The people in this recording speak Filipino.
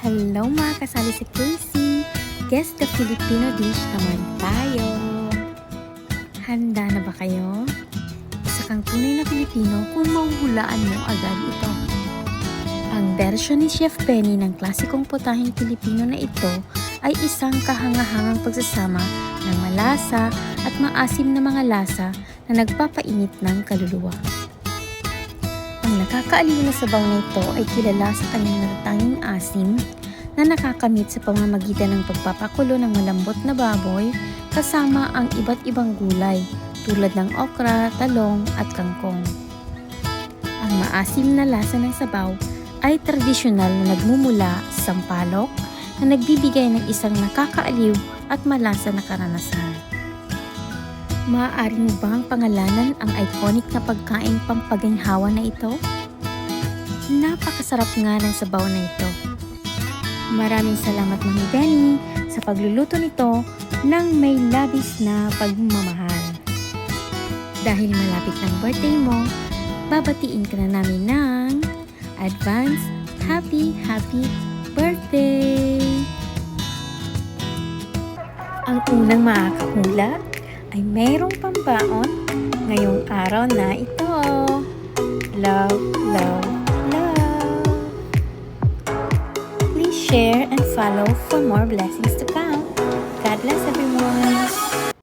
Hello mga kasali sa Casey! Guess the Filipino dish naman tayo! Handa na ba kayo? Isa kang tunay na Pilipino kung mahuhulaan mo agad ito. Ang version ni Chef Benny ng klasikong putaheng Pilipino na ito ay isang kahangahangang pagsasama ng malasa at maasim na mga lasa na nagpapainit ng kaluluwa. Ang nakakaaliw na sabaw na ito ay kilala sa kanyang natatanging asim na nakakamit sa pamamagitan ng pagpapakulo ng malambot na baboy kasama ang iba't ibang gulay tulad ng okra, talong at kangkong. Ang maasim na lasa ng sabaw ay tradisyonal na nagmumula sa sampalok na nagbibigay ng isang nakakaaliw at malasa na karanasan. Maaari mo bang pangalanan ang iconic na pagkaing pampaginhawa na ito? Napakasarap nga ng sabaw na ito. Maraming salamat Mami Benny sa pagluluto nito ng may labis na pagmamahal. Dahil malapit ng birthday mo, babatiin ka na namin ng advance happy birthday! Ang unang makakahula ay mayroong pambaon ngayong araw na ito. Love, love, love! Please share and follow for more blessings to come. God bless everyone!